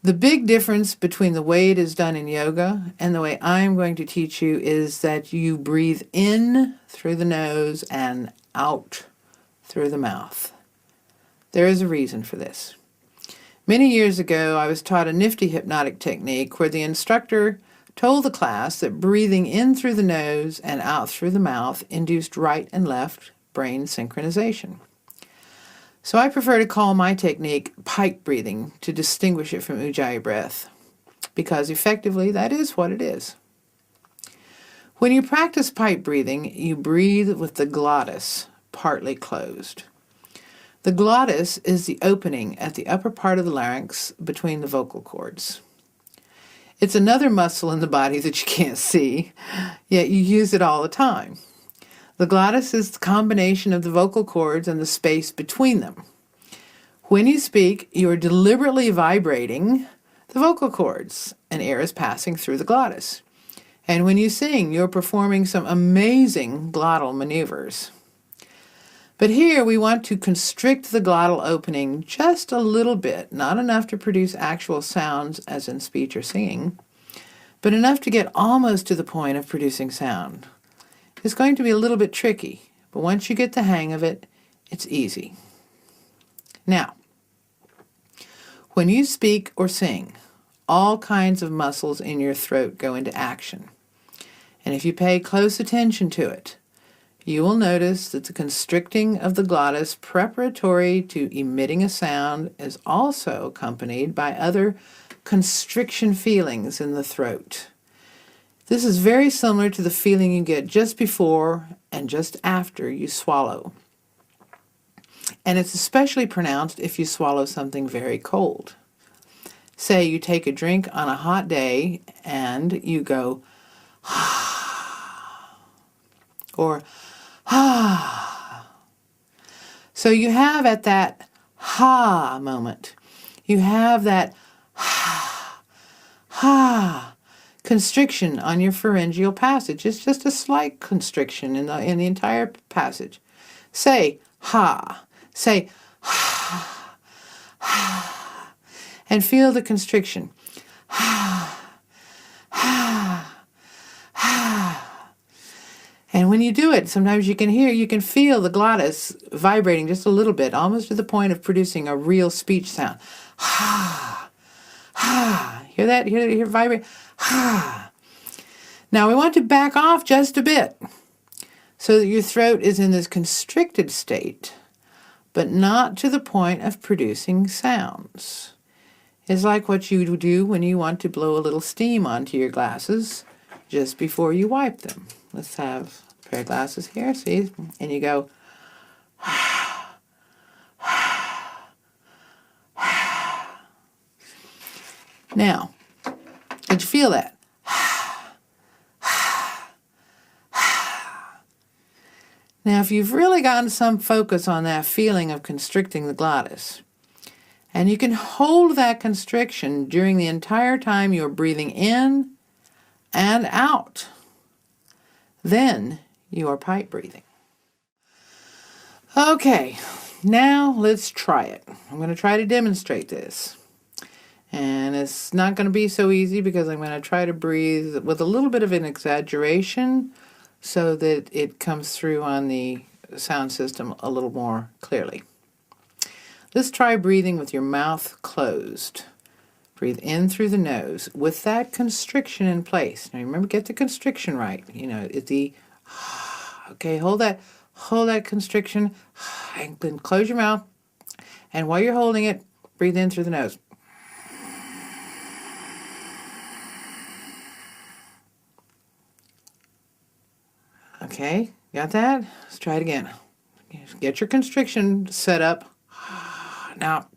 The big difference between the way it is done in yoga and the way I'm going to teach you is that you breathe in through the nose and out through the mouth. There is a reason for this. Many years ago, I was taught a nifty hypnotic technique where the instructor told the class that breathing in through the nose and out through the mouth induced right and left brain synchronization. So I prefer to call my technique pipe breathing to distinguish it from ujjayi breath, because effectively that is what it is. When you practice pipe breathing, you breathe with the glottis partly closed. The glottis is the opening at the upper part of the larynx between the vocal cords. It's another muscle in the body that you can't see, yet you use it all the time. The glottis is the combination of the vocal cords and the space between them. When you speak, you are deliberately vibrating the vocal cords, and air is passing through the glottis. And when you sing, you're performing some amazing glottal maneuvers. But here we want to constrict the glottal opening just a little bit, not enough to produce actual sounds as in speech or singing, but enough to get almost to the point of producing sound. It's going to be a little bit tricky, but once you get the hang of it, it's easy. Now, when you speak or sing, all kinds of muscles in your throat go into action. And if you pay close attention to it, you will notice that the constricting of the glottis preparatory to emitting a sound is also accompanied by other constriction feelings in the throat. This is very similar to the feeling you get just before and just after you swallow. And it's especially pronounced if you swallow something very cold. Say you take a drink on a hot day and you go, or so you have at that moment, you have that constriction on your pharyngeal passage. It's just a slight constriction in the entire passage. Say ha, say and feel the constriction. And when you do it, sometimes you can feel the glottis vibrating just a little bit, almost to the point of producing a real speech sound. Hear that? Hear it vibrate? Now we want to back off just a bit so that your throat is in this constricted state, but not to the point of producing sounds. It's like what you do when you want to blow a little steam onto your glasses just before you wipe them. Let's have a pair of glasses here, see? And you go, now, did you feel that? Now, if you've really gotten some focus on that feeling of constricting the glottis, and you can hold that constriction during the entire time you're breathing in and out, then you are pipe breathing. Okay, now let's try it. I'm going to try to demonstrate this. And it's not going to be so easy because I'm going to try to breathe with a little bit of an exaggeration so that it comes through on the sound system a little more clearly. Let's try breathing with your mouth closed. Breathe in through the nose with that constriction in place. Now remember, get the constriction right. Okay, hold that constriction and then close your mouth. And while you're holding it, breathe in through the nose. Okay, got that? Let's try it again. Get your constriction set up. Now,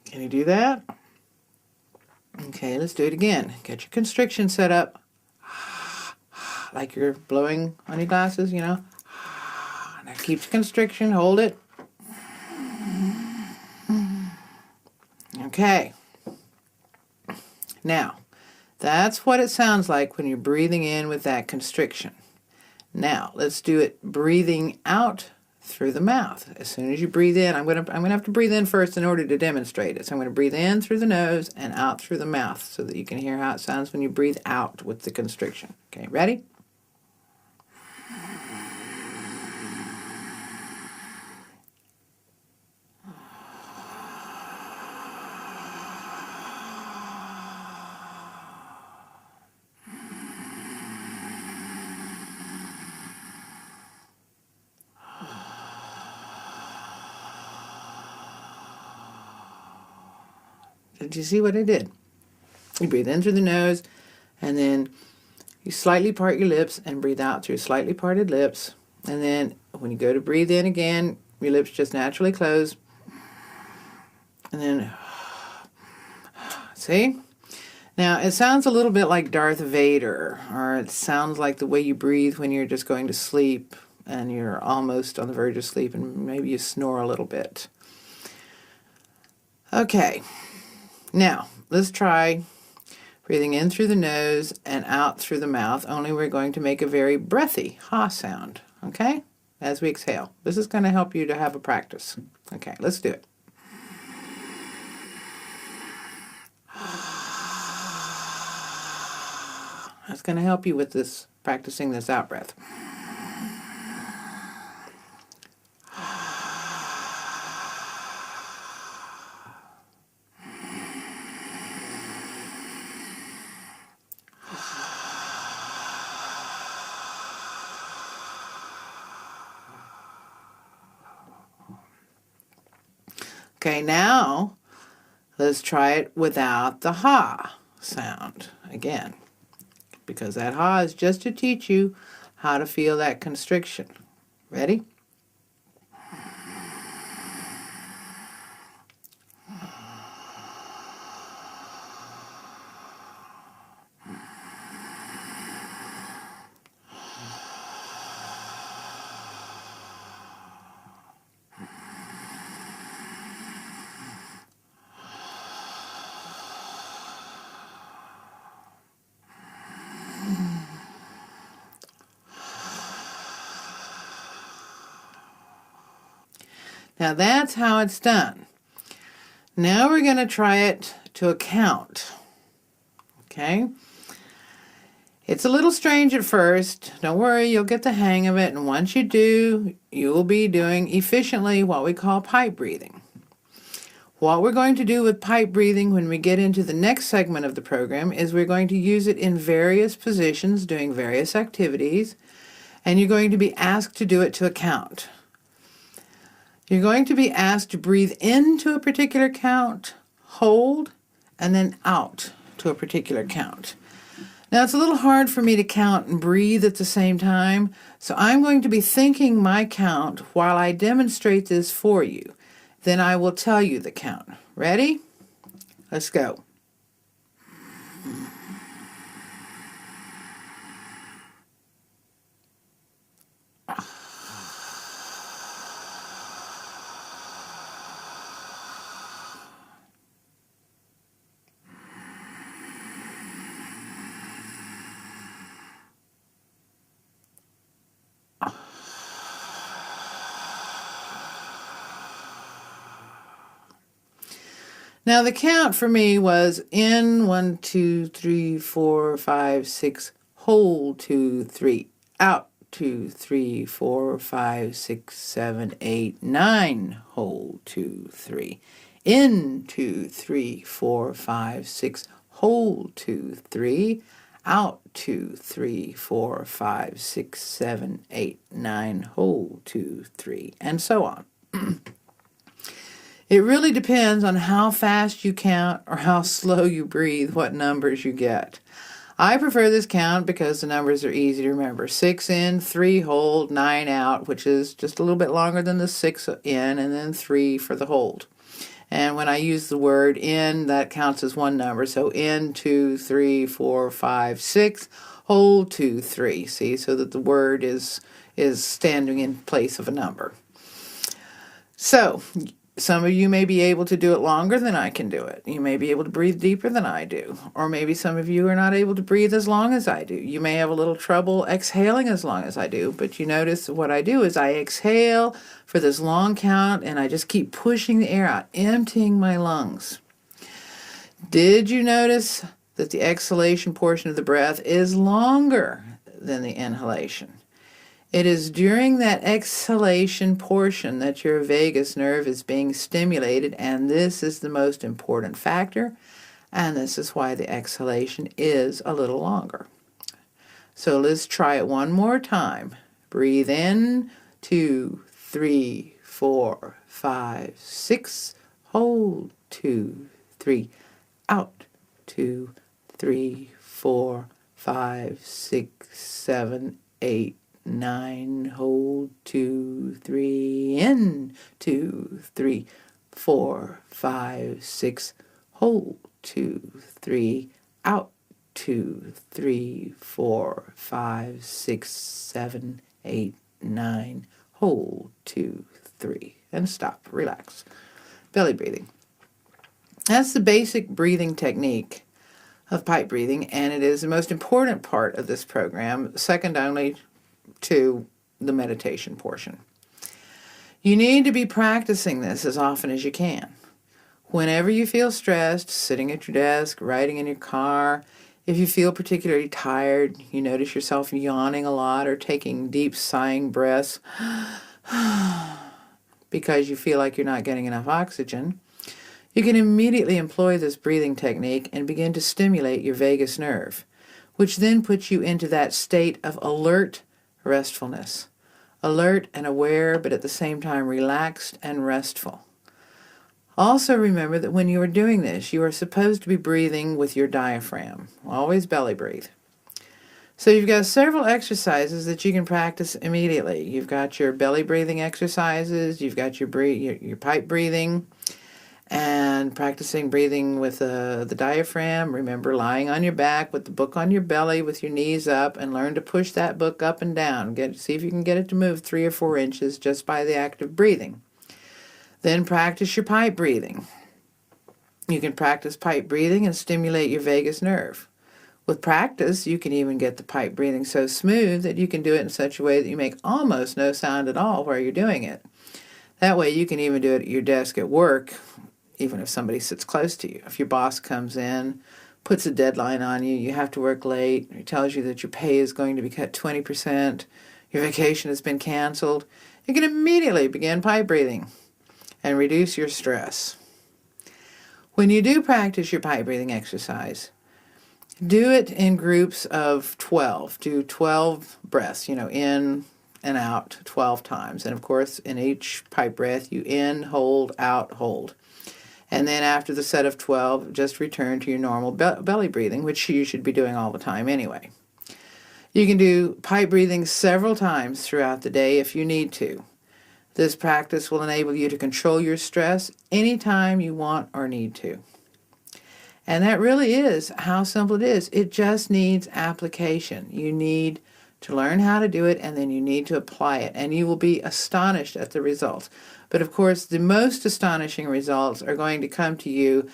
can you do that? Okay, let's do it again. Get your constriction set up. Like you're blowing on your glasses, Now keep the constriction, hold it. Okay. Now, that's what it sounds like when you're breathing in with that constriction. Now, let's do it breathing out through the mouth. As soon as you breathe in, I'm gonna have to breathe in first in order to demonstrate it. So I'm going to breathe in through the nose and out through the mouth so that you can hear how it sounds when you breathe out with the constriction. Okay, ready? Did you see what I did? You breathe in through the nose, and then you slightly part your lips and breathe out through slightly parted lips. And then when you go to breathe in again, your lips just naturally close. And then, see? Now, it sounds a little bit like Darth Vader, or it sounds like the way you breathe when you're just going to sleep and you're almost on the verge of sleep and maybe you snore a little bit. Okay. Now, let's try breathing in through the nose and out through the mouth, only we're going to make a very breathy ha sound, okay, as we exhale. This is going to help you to have a practice. Okay, let's do it. That's going to help you with this, practicing this out breath. Okay, now let's try it without the ha sound again, because that ha is just to teach you how to feel that constriction. Ready? Now that's how it's done. Now we're going to try it to a count. Okay? It's a little strange at first. Don't worry, you'll get the hang of it. And once you do, you will be doing efficiently what we call pipe breathing. What we're going to do with pipe breathing when we get into the next segment of the program is we're going to use it in various positions, doing various activities, and you're going to be asked to do it to a count. You're going to be asked to breathe into a particular count, hold, and then out to a particular count. Now, it's a little hard for me to count and breathe at the same time, so I'm going to be thinking my count while I demonstrate this for you. Then I will tell you the count. Ready? Let's go. Now the count for me was in 1, 2, 3, 4, 5, 6, hold 2, 3, out 2, 3, 4, 5, 6, 7, 8, 9, hold 2, 3, in 2, 3, 4, 5, 6, hold 2, 3, out 2, 3, 4, 5, 6, 7, 8, 9, hold 2, 3, and so on. It really depends on how fast you count or how slow you breathe, what numbers you get. I prefer this count because the numbers are easy to remember. 6 in, 3 hold, 9 out, which is just a little bit longer than the 6 in, and then 3 for the hold. And when I use the word in, that counts as one number. So in, 2, 3, 4, 5, 6, hold 2, 3. See, so that the word is standing in place of a number. So Some of you may be able to do it longer than I can do it. You may be able to breathe deeper than I do. Or maybe some of you are not able to breathe as long as I do. You may have a little trouble exhaling as long as I do. But you notice what I do is I exhale for this long count and I just keep pushing the air out, emptying my lungs. Did you notice that the exhalation portion of the breath is longer than the inhalation? It is during that exhalation portion that your vagus nerve is being stimulated, and this is the most important factor, and this is why the exhalation is a little longer. So let's try it one more time. Breathe in, 2, 3, 4, 5, 6. Hold, 2, 3. Out, 2, 3, 4, 5, 6, 7, 8. 9, hold, 2, 3, in, 2, 3, 4, 5, 6, hold, 2, 3, out, 2, 3, 4, 5, 6, 7, 8, 9, hold, 2, 3, and stop, relax. Belly breathing. That's the basic breathing technique of pipe breathing, and it is the most important part of this program, second only to the meditation portion. You need to be practicing this as often as you can. Whenever you feel stressed, sitting at your desk, riding in your car, if you feel particularly tired, you notice yourself yawning a lot or taking deep sighing breaths because you feel like you're not getting enough oxygen, you can immediately employ this breathing technique and begin to stimulate your vagus nerve, which then puts you into that state of alert restfulness. Alert and aware, but at the same time relaxed and restful. Also remember that when you are doing this, you are supposed to be breathing with your diaphragm. Always belly breathe. So you've got several exercises that you can practice immediately. You've got your belly breathing exercises, you've got your pipe breathing, and practicing breathing with the diaphragm. Remember, lying on your back with the book on your belly with your knees up, and learn to push that book up and down. See if you can get it to move 3 or 4 inches just by the act of breathing. Then practice your pipe breathing. You can practice pipe breathing and stimulate your vagus nerve. With practice, you can even get the pipe breathing so smooth that you can do it in such a way that you make almost no sound at all while you're doing it. That way you can even do it at your desk at work, even if somebody sits close to you. If your boss comes in, puts a deadline on you, you have to work late, he tells you that your pay is going to be cut 20%, your vacation has been canceled, you can immediately begin pipe breathing and reduce your stress. When you do practice your pipe breathing exercise, do it in groups of 12. Do 12 breaths, in and out 12 times. And of course, in each pipe breath, you in, hold, out, hold. And then after the set of 12, just return to your normal belly breathing, which you should be doing all the time anyway. You can do pipe breathing several times throughout the day if you need to. This practice will enable you to control your stress anytime you want or need to. And that really is how simple it is. It just needs application. You need to learn how to do it, and then you need to apply it, and you will be astonished at the results. But of course, the most astonishing results are going to come to you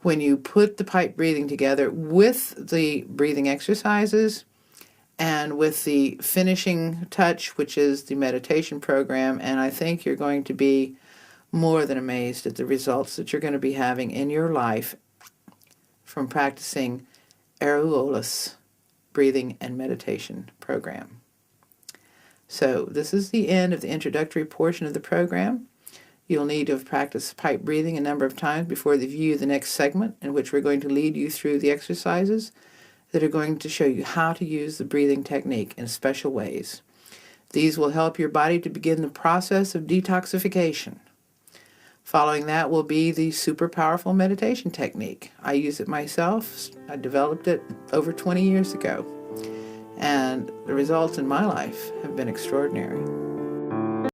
when you put the pipe breathing together with the breathing exercises and with the finishing touch, which is the meditation program. And I think you're going to be more than amazed at the results that you're going to be having in your life from practicing Eolas breathing and meditation program. So this is the end of the introductory portion of the program. You'll need to have practiced pipe breathing a number of times before the view of the next segment, in which we're going to lead you through the exercises that are going to show you how to use the breathing technique in special ways. These will help your body to begin the process of detoxification. Following that will be the super powerful meditation technique. I use it myself. I developed it over 20 years ago. And the results in my life have been extraordinary.